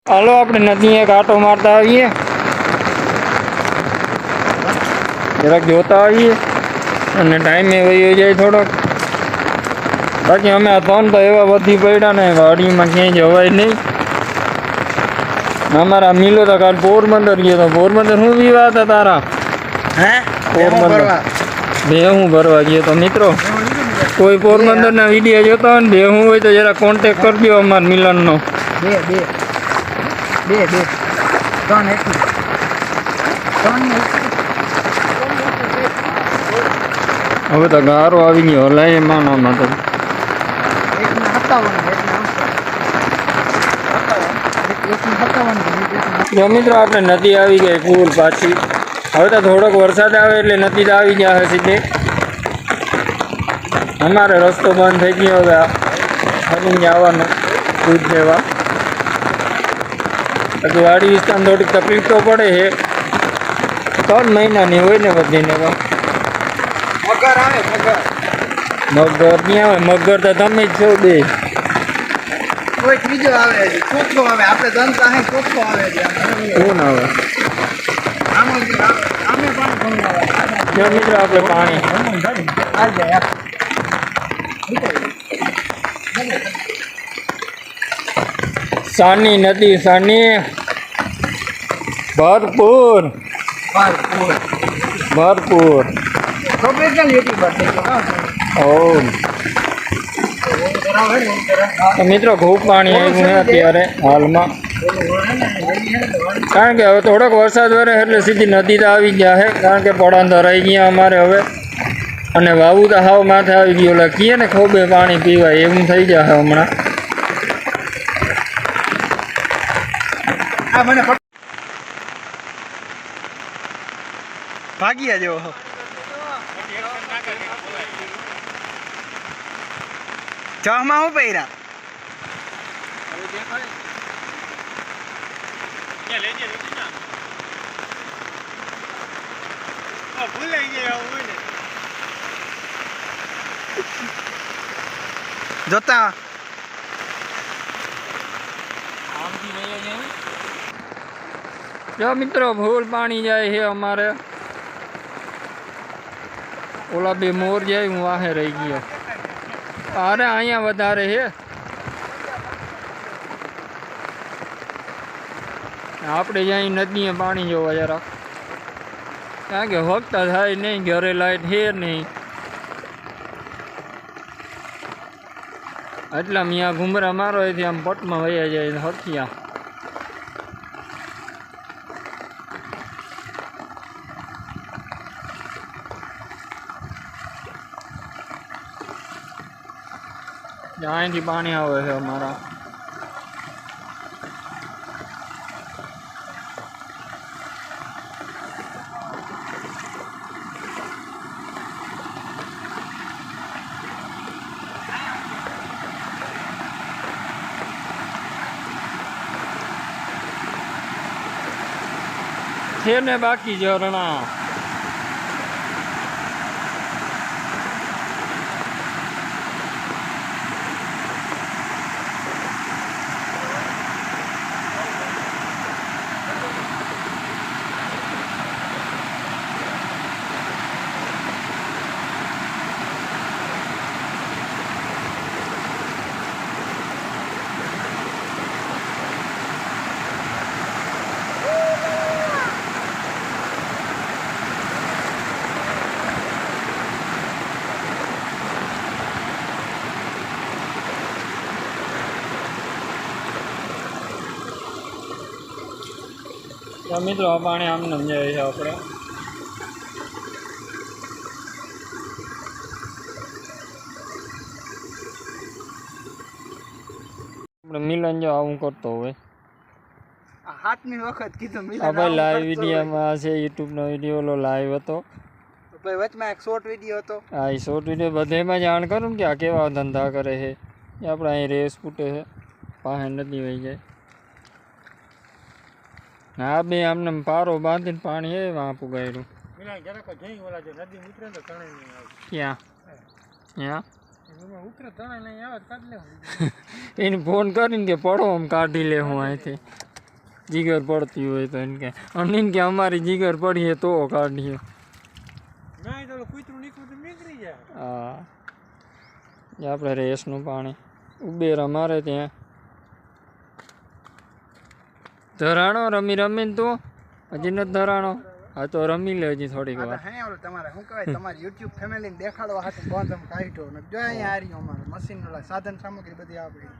હાલો આપણે નદીએ કાંટો મારતા આવીએ, જરાક જોતા આવીએ અને ટાઈમે વહી જાય થોડોક. બાકી અમે આ ત્રણ તો એવા વધી પડ્યા ને વાડીમાં ક્યાંય જવાય નહીં. અમારા મિલો તો કાલ પોરબંદર ગયો તો. પોરબંદર શું વિવાહ હતા તારા? હે પોરબંદર ભેહું ભરવા ગયો તો. મિત્રો કોઈ પોરબંદરના વિડીયો જોતા હોય ને ભેહું હોય તો જરા કોન્ટેક કરજો અમારા મિલનનો. હવે તો ગારો આવી ગયો હલાય એમાં તો. મિત્રો આપણે નદી આવી ગઈ ફૂલ પાછી. હવે તો થોડોક વરસાદ આવે એટલે નદી તો આવી ગયા હશે સીધે. અમારે રસ્તો બંધ થઈ ગયો હવે ફરીને આવવાનો દૂધ લેવા. હજુ વાડી વિસ્તારમાં થોડીક તકલીફ તો પડે છે. 3 મહિનાની હોય ને બધીને. મગર આવે મગર ક્યાં આવે? મગર તો તમે જ છો બે. કોઈ ત્રીજો આવે છે, ચોથો આવે. આપણે દંતા હે ચોથો આવે છે. કોણ આવે? આમે પાણી જો મિત્રો આપણે પાણી આ જાય. સાની નદી, સાની ભરપૂર ભરપૂર. તો મિત્રો ખૂબ પાણી આવ્યું છે અત્યારે હાલમાં. કારણ કે હવે થોડોક વરસાદ વરે એટલે સીધી નદી તો આવી ગયા છે. કારણ કે પડાન ધરાઈ ગયા અમારે હવે. અને વાવું તો હાવ માથે આવી ગયું. એટલે કીએ ને ખોબે પાણી પીવાય એવું થઈ જશે હમણાં. ભાગ્યા જેવો ચહમાં હું પહેર્યા જોતા જો મિત્રો ફૂલ પાણી જાય છે અમારે. ઓલા બે મોર જાય હું વાહે રહી ગયો. અરે અહીંયા વધારે છે. આપણે જાય નદીએ પાણી જોવા જરા. કારણ કે વખતા થાય નહીં, ઘરે લાઈટ છે નહીં. એટલા અહીંયા ઘુમરા મારો એથી આમ પટમાં વયા જાય હથિયા. અહીંથી પાણી આવે છે અમારા. છે ને બાકી ઝરણા. મિત્રો આ પાણી આમ સમજાય છે આપણે. મિલન જો આવું કરતો હોય. 7મી વખત કીધું મિલન. આ ભાઈ લાઈવ વિડીયોમાં છે, યુટ્યુબનો વિડીયો ઓલો લાઈવ હતો. ભાઈ વચમાં એક શોર્ટ વિડીયો હતો. હા, એ શોર્ટ વિડીયો બધેમાં જાણ કરું કે આ કેવા ધંધા કરે છે. આપણે અહીં રેસ ફૂટે છે, પાસે નદી વહી જાય. હા બે આમને પારો બાંધીને પાણી એ વાં પુગાડ્યું. ક્યાં ત્યાં એને ફોન કરીને કે પડો આમ કાઢી લે હું અહીંથી. જીગર પડતી હોય તો એને કે અનિન કે અમારી જીગર પડીએ તો કાઢીએ. હા આપણે રેસનું પાણી ઉબેરા મારે ત્યાં ધરાણો રમીને તું હજી નથી ધરાણો. હા તો રમી લે હજી થોડીક વાર. હે ઓલો તમારે શું કહેવાય તમારી યુટ્યુબ ફેમિલીને દેખાડવા હાથે બંધ આમ કાઢ્યો ને જો અહીંયા આ રહ્યું અમારે મશીન ઓલા સાધન સામગ્રી બધી આપણી.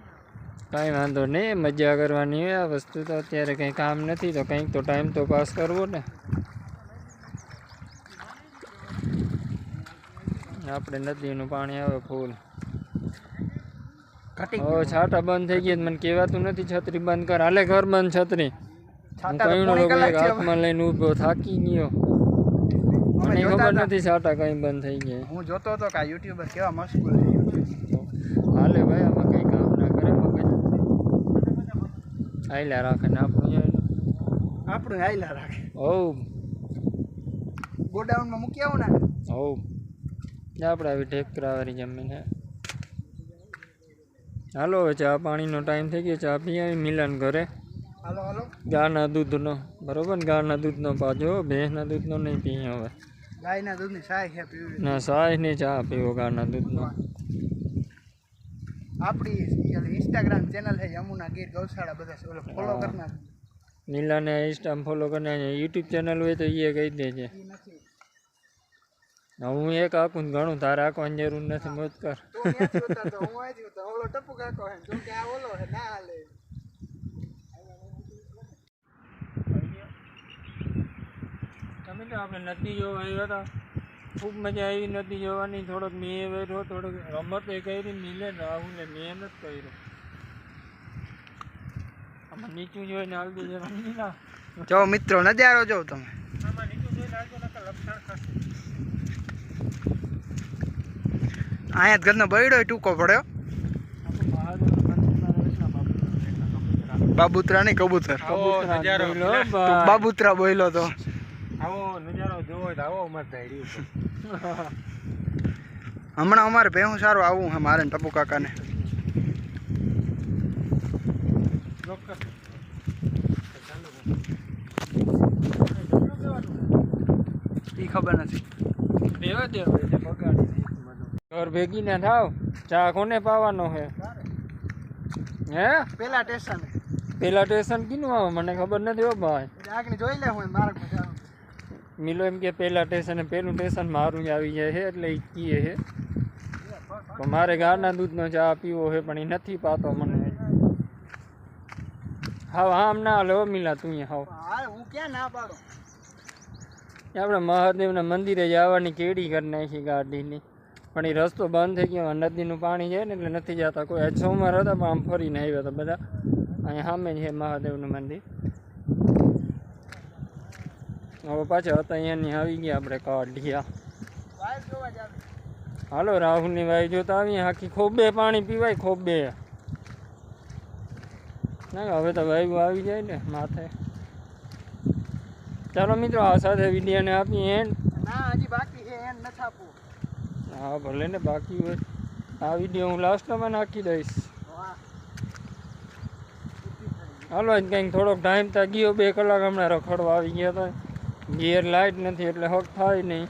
કાંઈ વાંધો નહીં, મજા કરવાની હોય. આ વસ્તુ તો અત્યારે કંઈ કામ નથી તો કંઈક તો ટાઈમ તો પાસ કરવો ને. આપણે નદીનું પાણી આવે ફૂલ. હવે છાટા બંધ થઈ ગયા મને કહેવાતું નથી છત્રી બંધ કર. હાલે ઘર બંધ છત્રી. હું કહ્યું હાથમાં લઈને ઊભો થાકી ગયો. મને ખબર નથી છાટા કઈ બંધ થઈ ગયા. હું જોતો હતો કે આ યુટ્યુબર કેવા મશગુલ છે. હાલે ભાઈ આમાં કઈ કામ ના કરે મગજ આયલા રાખે ને આપણું આયલા રાખે. હોવ ગોડાઉનમાં મૂકી આવું ને. હોવ આપણે આવી ટેકરાવાળી જમીન હે. હાલો હવે ચા પાણીનો ટાઈમ થઈ ગયો. ચા પી આવી મિલન ઘરે. હાલો હાલો. ગાયના દૂધનો બરોબર ને ગાયના દૂધનો પાજો ભેંસના દૂધનો નહીં પીએ હવે. ગાયના દૂધની ચાય છે પીવી. ના ચાય નહીં ચા પીવો ગાયના દૂધનો. આપણી ઇન્સ્ટાગ્રામ ચેનલ છે યમુના ગીર ગૌશાળા બધા ફોલો કરનાર. નીલાને ઇન્સ્ટામાં ફોલો કરીને યુટ્યુબ ચેનલ હોય તો એ કહી દેજે. હું એક આખું ઘણું તારે આખવાની જરૂર નથી મોજ કર. તમે તો આપણે નદી જોવા આવ્યા હતા. ખૂબ મજા આવી નદી જોવાની. થોડોક મેં વેઠો થોડોક રમત એ કરી નીલે રાહુલે મેં નથી કર્યું. આમાં નીચું જોઈને હાલ દે રમી ના. જો મિત્રો નજારો જો તમે. આમાં નીચું જોઈને હાલજો નકર લપસણ ખાશે. અહીંયા ઘરનો બૈડો ટૂંકો પડ્યો. બાબુતરા નહીં કબૂતર. બાબુતરા બોલ્યો તો. આવો નજારો જોવો તો આવો મજા આવી. હમણાં અમારે ભેહું સારું આવું છે મારે ટપુ કાકાને. એ ખબર નથી. ઘર ભેગી ના થાવ. ચા કોને પાવાનો હે? હે પેલા સ્ટેશન. પેલા સ્ટેશન કીનું આવે મને ખબર નથી હો ભાઈ. આગળ જોઈ લે હું માર્ગ માં જાઉં. મિલો એમ કે પેલા સ્ટેશન પેલું સ્ટેશન મારું જ આવી જાય છે એટલે એ કીએ છે. તો મારે ગાયના દૂધનો ચા પીવો છે પણ એ નથી પાતો મને. હાવ આમ ના હાલે હો મિલા તું હાવ. હું ક્યાં ના પાડું. આપણે મહાદેવના મંદિરે જવાની કેડી કરી નાખી ગાડીની પણ એ રસ્તો બંધ થઈ ગયો. નદીનું પાણી છે ને એટલે નથી જતા કોઈ. આજ સોમવાર હતા પણ આમ ફરીને આવ્યા હતા બધા. અહીંયા સામે છે મહાદેવનું મંદિર. હવે પાછા હતા અહીંયાની આવી ગયા આપણે કાઢિયા. હાલો રાહુલની વાઈ જોતા આવીએ. આખી ખોબે પાણી પીવાય ખોબે. ના હવે તો વાયુ આવી જાય ને માથે. ચાલો મિત્રો આ સાથે વિડીયોને આપીએ એન્ડ. ના હજી બાકી છે એન્ડ નથી આપવું. હા ભલે ને બાકી હોય. આ વિડીયો હું લાસ્ટમાં નાખી દઈશ. હાલો જ કંઈક થોડોક ટાઈમ ત્યાં ગયો. 2 કલાક હમણાં રખડવા આવી ગયા હતા. ગિયર લાઇટ નથી એટલે હક થાય નહીં.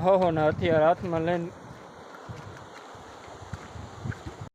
હો ને હથિયાર હાથમાં લઈને